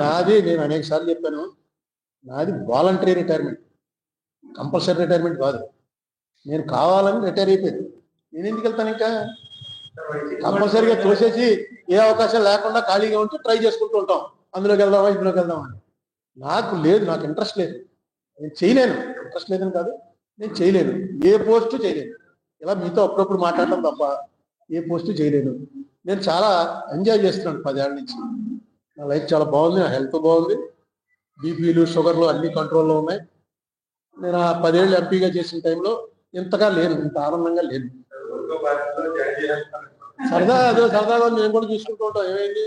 నాది నేను అనేక సార్లు చెప్పాను, నాది వాలంటరీ రిటైర్మెంట్, కంపల్సరీ రిటైర్మెంట్ కాదు. నేను కావాలని రిటైర్ అయిపోయింది. నేను ఎందుకు వెళ్తాను? ఇంకా కంపల్సరీగా తోసేసి ఏ అవకాశం లేకుండా ఖాళీగా ఉంటూ ట్రై చేసుకుంటూ ఉంటాం, అందులోకి వెళ్దామా ఇందులోకి వెళ్దామని. నాకు లేదు, నాకు ఇంట్రెస్ట్ లేదు, నేను చేయలేను. ఇంట్రెస్ట్ లేదని కాదు, నేను చేయలేను, ఏ పోస్టు చేయలేను. ఇలా మీతో అప్పుడప్పుడు మాట్లాడటం తప్ప ఏ పోస్టు చేయలేను. నేను చాలా ఎంజాయ్ చేస్తున్నాను 10 ఏళ్ళ నుంచి. నా లైఫ్ చాలా బాగుంది, నా హెల్త్ బాగుంది, బీపీలు షుగర్లు అన్ని కంట్రోల్లో ఉన్నాయి. నేను ఆ 10 ఏళ్ళు ఎంపీగా చేసిన టైంలో ఇంతగా లేను, ఇంత ఆనందంగా లేను. సరదాగా మేము కూడా చూసుకుంటూ ఉంటాం. ఏమైంది,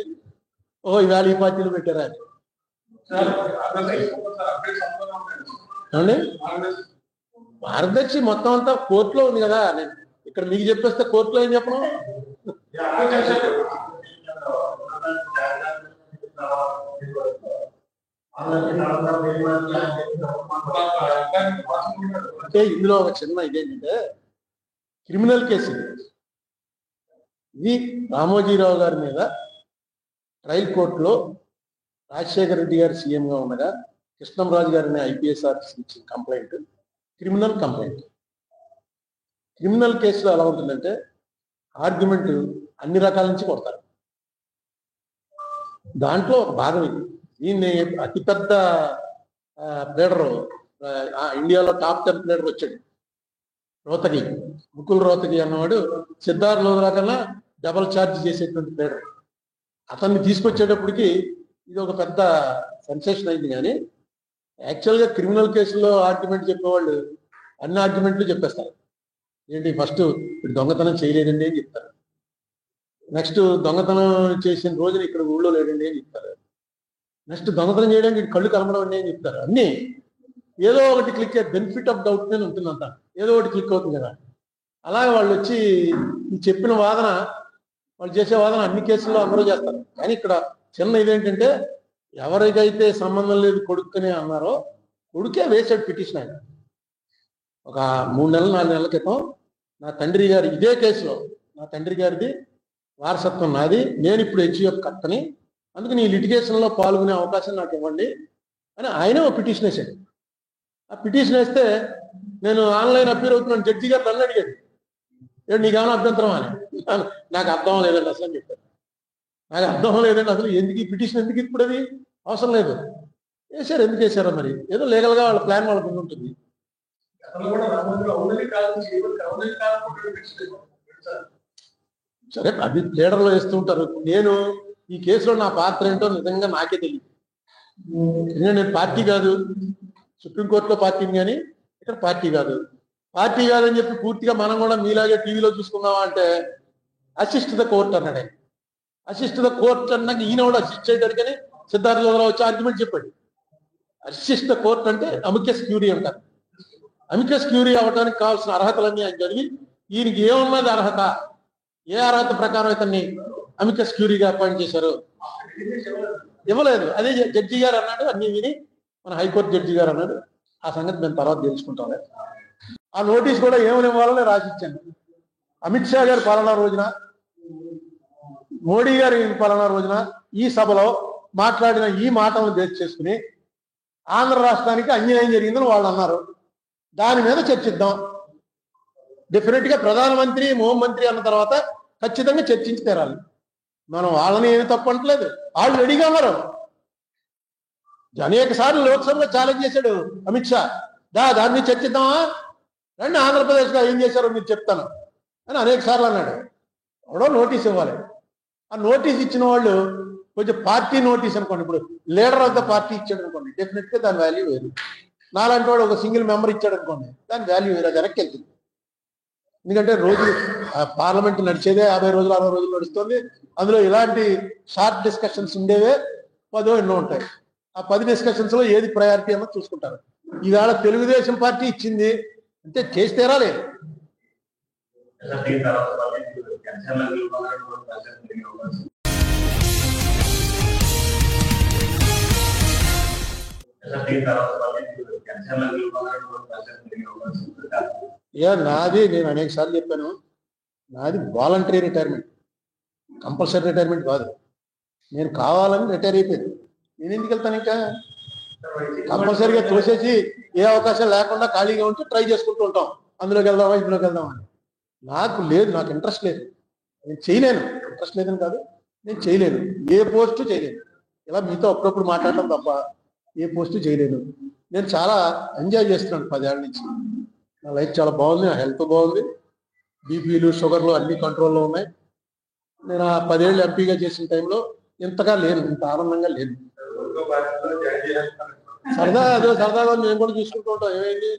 ఓహో ఇవాళ ఈ పార్టీలు పెట్టారా అని. మార్గదర్శి మొత్తం అంతా కోర్టులో ఉంది కదా. నేను ఇక్కడ మీకు చెప్పేస్తే కోర్టులో ఏం చెప్పను. అంటే ఇందులో ఒక చిన్న ఇదేంటంటే క్రిమినల్ కేసు ఇది. రామోజీరావు గారి మీద ట్రయల్ కోర్టులో రాజశేఖర రెడ్డి గారు సీఎంగా ఉండగా కృష్ణంరాజు గారిని ఐపీఎస్ ఆఫీసర్ ఇచ్చిన కంప్లైంట్ క్రిమినల్ కంప్లైంట్. క్రిమినల్ కేసులో ఎలా ఉంటుందంటే ఆర్గ్యుమెంట్ అన్ని రకాల నుంచి కొడతారు. దాంట్లో ఒక భాగం ఇది. దీన్ని అతిపెద్ద ప్లేడరు, ఇండియాలో టాప్ 10 ప్లేడర్ వచ్చాడు రోతగి, ముకుల్ రోతగి అన్నవాడు. సిద్ధార్థ్ లోధరా కన్నా డబల్ ఛార్జ్ చేసేటువంటి ప్లేడర్. అతన్ని తీసుకొచ్చేటప్పటికి ఇది ఒక పెద్ద సెన్సేషన్ అయింది. కానీ యాక్చువల్గా క్రిమినల్ కేసుల్లో ఆర్గ్యుమెంట్ చెప్పేవాళ్ళు అన్ని ఆర్గ్యుమెంట్లు చెప్పేస్తారు. ఏంటి, ఫస్ట్ దొంగతనం చేయలేదండి అని చెప్తారు, నెక్స్ట్ దొంగతనం చేసిన రోజున ఇక్కడ ఊళ్ళో లేదండి అని చెప్తారు, నెక్స్ట్ దొంగతనం చేయడానికి కళ్ళు కలమడం అని చెప్తారు. అన్నీ ఏదో ఒకటి క్లిక్, బెనిఫిట్ ఆఫ్ డౌట్ మీద ఉంటుందంట, ఏదో ఒకటి క్లిక్ అవుతుంది కదా. అలాగే వాళ్ళు వచ్చి చెప్పిన వాదన, వాళ్ళు చేసే వాదన అన్ని కేసుల్లో అందరూ చేస్తారు. కానీ ఇక్కడ చిన్న ఇదేంటంటే ఎవరికైతే సంబంధం లేదు కొడుకునే అన్నారో కొడుకే వేసాడు పిటిషన్. ఆయన ఒక 3 నెలలు 4 నెలల క్రితం నా తండ్రి గారి ఇదే కేసులో, నా తండ్రి గారిది వారసత్వం నాది, నేను ఇప్పుడు హెచ్యుఎఫ్ కట్టని, అందుకని ఈ లిటిగేషన్లో పాల్గొనే అవకాశం నాకు ఇవ్వండి అని ఆయన ఒక పిటిషన్ వేసాడు. ఆ పిటిషన్ వేస్తే నేను ఆన్లైన్ అపీర్ అవుతున్నాను. జడ్జి గారు నన్ను అడిగాడు, నీకేమైనా అభ్యంతరం అని. నాకు అర్థం లేదండి అసలు అని చెప్పాను. నాకు అర్థం లేదండి అసలు, ఎందుకు ఈ పిటిషన్, ఎందుకు ఇప్పుడు అది అవసరం లేదు. వేసారు, ఎందుకు వేసారో మరి, ఏదో లీగల్గా వాళ్ళ ప్లాన్ వాళ్ళకు ఉంటుంది. సరే, అది లీడర్లో వేస్తూ ఉంటారు. నేను ఈ కేసులో నా పాత్ర ఏంటో నిజంగా నాకే తెలియదు. ఎందుకంటే నేను పార్టీ కాదు, సుప్రీంకోర్టులో పార్టీని, కానీ ఇక్కడ పార్టీ కాదు. పార్టీ కాదని చెప్పి పూర్తిగా మనం కూడా మీలాగే టీవీలో చూసుకుందామా అంటే అసిస్ట్ ద కోర్ట్ అన్నాడు ఆయన. అసిస్ట్ ద కోర్ట్ అన్నాక ఈయన కూడా అసిస్ట్ చేయడానికని సిద్ధార్థ లోధరా వచ్చి ఆర్గ్యుమెంట్ చెప్పాడు. అసిస్ట్ ద కోర్ట్ అంటే అమికస్ క్యూరీ అంటారు. అమికస్ క్యూరీ అవ్వడానికి కావాల్సిన అర్హతలన్నీ ఆయన చదివి, ఈయనకి ఏమున్నది అర్హత, ఏ అర్హత ప్రకారం ఇతన్ని అమికస్ క్యూరీగా అపాయింట్ చేశారు, ఇవ్వలేదు. అదే జడ్జి గారు అన్నాడు, అన్ని విని మన హైకోర్టు జడ్జి గారు అన్నాడు. ఆ సంగతి మేము తర్వాత తెలుసుకుంటాం. ఆ నోటీస్ కూడా ఏమని ఇవ్వాలో రాసిచ్చాను. అమిత్ షా గారి పాలనా రోజున, మోడీ గారి పాలనా రోజున ఈ సభలో మాట్లాడిన ఈ మాటలను బేస్ చేసుకుని ఆంధ్ర రాష్ట్రానికి అన్యాయం జరిగిందని వాళ్ళు అన్నారు. దాని మీద చర్చిద్దాం. డెఫినెట్ గా ప్రధానమంత్రి, హోంమంత్రి అన్న తర్వాత ఖచ్చితంగా చర్చించి తీరాలి. మనం వాళ్ళని ఏమి తప్పట్లేదు, వాళ్ళు రెడీగా ఉన్నారు. అనేక సార్లు లోక్సభలో ఛాలెంజ్ చేశాడు అమిత్ షా, దాన్ని చర్చిద్దామా రండి, ఆంధ్రప్రదేశ్లో ఏం చేశారో మీరు చెప్తాను అని అనేక సార్లు అన్నాడు. ఎవడో నోటీస్ ఇవ్వాలి. ఆ నోటీస్ ఇచ్చిన వాళ్ళు కొంచెం పార్టీ నోటీస్ అనుకోండి, ఇప్పుడు లీడర్ ఆఫ్ ద పార్టీ ఇచ్చాడు అనుకోండి, డెఫినెట్గా దాని వాల్యూ వేరు. నాలాంటి వాడు ఒక సింగిల్ మెంబర్ ఇచ్చాడు అనుకోండి, దాని వాల్యూ వేరు, అది వెనక్కి వెళ్తుంది. ఎందుకంటే రోజు పార్లమెంట్ నడిచేదే 50 రోజులు 60 రోజులు నడుస్తుంది. అందులో ఇలాంటి షార్ట్ డిస్కషన్స్ ఉండేవే 10 ఎన్నో ఉంటాయి. ఆ 10 డిస్కషన్స్ లో ఏది ప్రయారిటీ అన్నది చూసుకుంటారు. ఈవేళ తెలుగుదేశం పార్టీ ఇచ్చింది అంటే చేసి తీరాలి. నాది నేను అనేక సార్లు చెప్పాను, నాది వాలంటరీ రిటైర్మెంట్, కంపల్సరీ రిటైర్మెంట్ కాదు. నేను కావాలని రిటైర్ అయిపోయాను. నేను ఎందుకు వెళ్తాను ఇంకా? కంపల్సరీగా తోసేసి ఏ అవకాశం లేకుండా ఖాళీగా ఉంటే ట్రై చేసుకుంటూ ఉంటాం, అందులోకి వెళ్దామా ఇందులోకి వెళ్దామా అని. నాకు లేదు, నాకు ఇంట్రెస్ట్ లేదు, నేను చేయలేను. ఇంట్రెస్ట్ లేదని కాదు, నేను చేయలేను, ఏ పోస్టు చేయలేను. ఇలా మీతో అప్పుడప్పుడు మాట్లాడటం తప్ప ఏ పోస్టు చేయలేను. నేను చాలా ఎంజాయ్ చేస్తున్నాను 10 ఏళ్ళ నుంచి. నా లైఫ్ చాలా బాగుంది, నా హెల్త్ బాగుంది, బీపీలు షుగర్లు అన్ని కంట్రోల్లో ఉన్నాయి. నేను ఆ 10 ఏళ్ళు ఎంపీగా చేసిన టైంలో ఇంతగా లేను, ఇంత ఆనందంగా లేను. సరదాగా మేము కూడా చూసుకుంటూ ఉంటాం. ఏమైంది,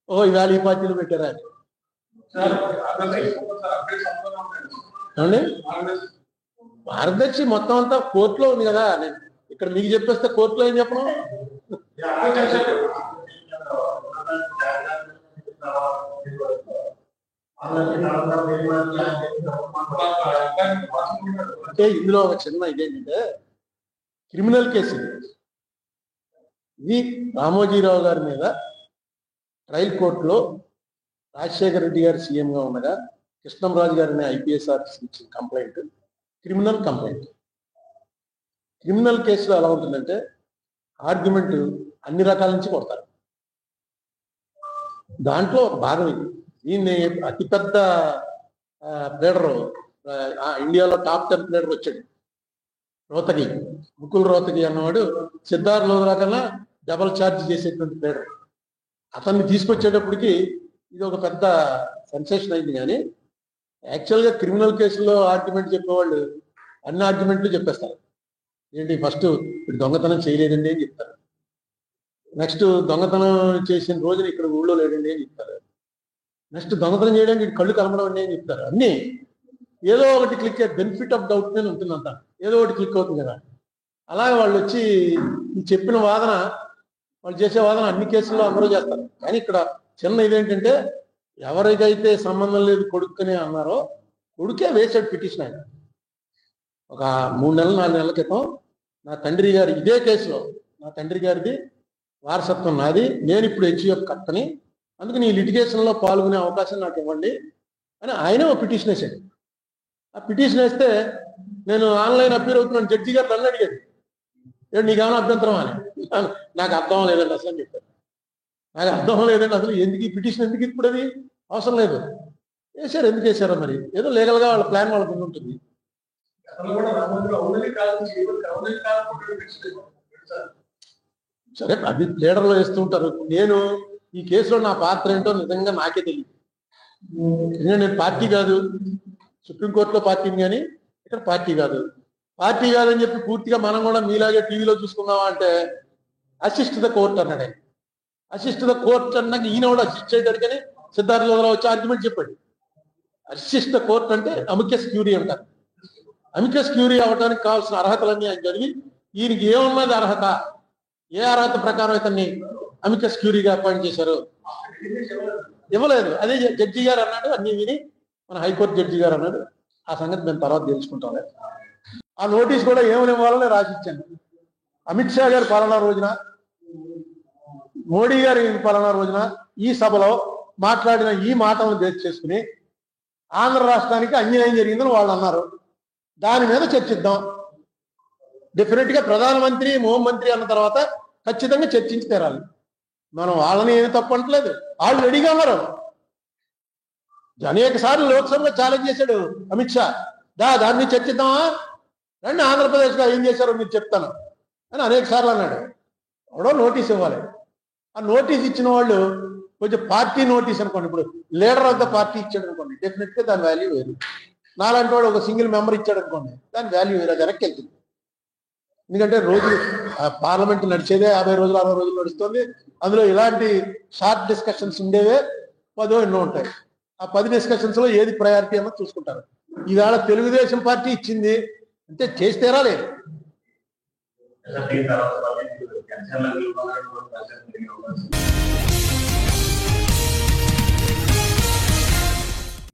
ఓహో ఇవాళ ఈ పార్టీలు పెట్టారా అని. మార్గదర్శి మొత్తం అంతా కోర్టులో ఉంది కదా. నేను ఇక్కడ మీకు చెప్పేస్తే కోర్టులో ఏం చెప్పను. అంటే ఇందులో ఒక చిన్న ఇదేంటంటే క్రిమినల్ కేసు ఇది. రామోజీరావు గారి మీద ట్రయల్ కోర్టులో రాజశేఖర రెడ్డి గారు సీఎంగా ఉండగా కృష్ణంరాజు గారిని ఐపీఎస్ ఆఫీసర్ ఇచ్చిన కంప్లైంట్ క్రిమినల్ కంప్లైంట్. క్రిమినల్ కేసులో ఎలా ఉంటుందంటే ఆర్గ్యుమెంట్ అన్ని రకాల నుంచి కొడతారు. దాంట్లో ఒక భాగం ఇది. దీన్ని అతిపెద్ద ప్లేడరు, ఇండియాలో టాప్ 10 ప్లేడర్ వచ్చాడు రోతగి, ముకుల్ రోతగి అన్నవాడు. సిద్ధార్థ్ లోధరా కన్నా డబల్ ఛార్జ్ చేసేటువంటి ప్లేడర్. అతన్ని తీసుకొచ్చేటప్పటికి ఇది ఒక పెద్ద సెన్సేషన్ అయింది. కానీ యాక్చువల్గా క్రిమినల్ కేసుల్లో ఆర్గ్యుమెంట్ చెప్పేవాళ్ళు అన్ని ఆర్గ్యుమెంట్లు చెప్పేస్తారు. ఏంటి, ఫస్ట్ దొంగతనం చేయలేదండి అని చెప్తారు. నెక్స్ట్ దొంగతనం చేసిన రోజున ఇక్కడ ఊళ్ళో లేదండి అని చెప్తారు. నెక్స్ట్ దొంగతనం చేయడానికి కళ్ళు కనబడండి అని చెప్తారు. అన్నీ ఏదో ఒకటి క్లిక్ అయ్యే బెనిఫిట్ ఆఫ్ డౌట్ మీద ఉంటుందంట, ఏదో ఒకటి క్లిక్ అవుతుంది కదా. అలాగే వాళ్ళు వచ్చి ఈ చెప్పిన వాదన, వాళ్ళు చేసే వాదన అన్ని కేసుల్లో అందరూ చేస్తారు. కానీ ఇక్కడ చిన్న ఇదేంటంటే ఎవరికైతే సంబంధం లేదు కొడుకునే అన్నారో కొడుకే వేసాడు పిటిషన్. ఆయన ఒక 3 నెలలు 4 నెలల క్రితం నా తండ్రి గారి ఇదే కేసులో, నా తండ్రి గారిది వారసత్వం నాది, నేను ఇప్పుడు హెచ్యుఎఫ్ కట్టని, అందుకని ఈ లిటిగేషన్లో పాల్గొనే అవకాశం నాకు ఇవ్వండి అని ఆయనే ఒక పిటిషన్ వేసాడు. ఆ పిటిషన్ వేస్తే నేను ఆన్లైన్ అపీర్ అవుతున్నాను. జడ్జి గారు నన్ను అడిగాడు, నీకేమైనా అభ్యంతరం అని. నాకు అర్థం లేదండి అసలు అని చెప్పారు. నాకు అర్థం లేదండి అసలు, ఎందుకు ఈ పిటిషన్, ఎందుకు ఇప్పుడు అది అవసరం లేదు. వేసారు, ఎందుకు వేసారో మరి, ఏదో లీగల్గా వాళ్ళ ప్లాన్ వాళ్ళకు ఉంటుంది. సరే, అది లీడర్లో వేస్తుంటారు. నేను ఈ కేసులో నా పాత్ర ఏంటో నిజంగా నాకే తెలియదు. ఎందుకంటే నేను పార్టీ కాదు, సుప్రీంకోర్టులో పార్టీని, కానీ ఇక్కడ పార్టీ కాదు. పార్టీ కాదని చెప్పి పూర్తిగా మనం కూడా మీలాగే టీవీలో చూసుకుందామా అంటే అసిస్ట్ ద కోర్ట్ అన్నాడు. అసిస్ట్ ద కోర్ట్ అన్నాక ఈయన కూడా అసిస్ట్ చేయడానికని సిద్ధార్థ లోధరా వచ్చి ఆర్గ్యుమెంట్ చెప్పాడు. అసిస్ట్ ద కోర్ట్ అంటే అమికస్ క్యూరీ అంటారు. అమికస్ క్యూరీ అవడానికి కావాల్సిన అర్హతలన్నీ ఆయన జరిగి ఈయనకి ఏమున్నది అర్హత, ఏ అర్హత ప్రకారం ఇతన్ని అమికస్ క్యూరీగా అపాయింట్ చేశారు, ఇవ్వలేదు. అదే జడ్జి గారు అన్నాడు, అన్ని విని మన హైకోర్టు జడ్జి గారు అన్నాడు. ఆ సంగతి మేము తర్వాత తెలుసుకుంటాం. ఆ నోటీస్ కూడా ఏమని ఇవ్వాలని రాసిచ్చాను. అమిత్ షా గారి పాలనా రోజున, మోడీ గారి పాలనా రోజున ఈ సభలో మాట్లాడిన ఈ మాటలను బేస్ చేసుకుని ఆంధ్ర రాష్ట్రానికి అన్యాయం జరిగిందని వాళ్ళు అన్నారు. దాని మీద చర్చిద్దాం. డెఫినెట్ గా ప్రధానమంత్రి, హోంమంత్రి అన్న తర్వాత ఖచ్చితంగా చర్చించి తీరాలి. మనం వాళ్ళని ఏమి తప్పట్లేదు, వాళ్ళు రెడీగా ఉన్నారు. అనేక సార్లు లోక్సభలో ఛాలెంజ్ చేశాడు అమిత్ షా, దాన్ని చర్చిద్దామా రండి, ఆంధ్రప్రదేశ్లో ఏం చేశారో మీరు చెప్తాను అని అనేక సార్లు అన్నాడు. ఎవడో నోటీస్ ఇవ్వాలి. ఆ నోటీస్ ఇచ్చిన వాళ్ళు కొంచెం పార్టీ నోటీస్ అనుకోండి, ఇప్పుడు లీడర్ ఆఫ్ ద పార్టీ ఇచ్చాడు అనుకోండి, డెఫినెట్గా దాని వాల్యూ వేరు. నాలాంటి వాడు ఒక సింగిల్ మెంబర్ ఇచ్చాడు అనుకోండి, దాని వాల్యూ వేరు, అది వెనక్కి వెళ్తుంది. ఎందుకంటే రోజు పార్లమెంట్ నడిచేదే 50 రోజులు 60 రోజులు నడుస్తుంది. అందులో ఇలాంటి షార్ట్ డిస్కషన్స్ ఉండేవే 10 ఎన్నో ఉంటాయి. ఆ 10 డిస్కషన్స్ లో ఏది ప్రయారిటీ అన్నది చూసుకుంటారు. ఈవేళ తెలుగుదేశం పార్టీ ఇచ్చింది అంటే చేసి తీరాలి.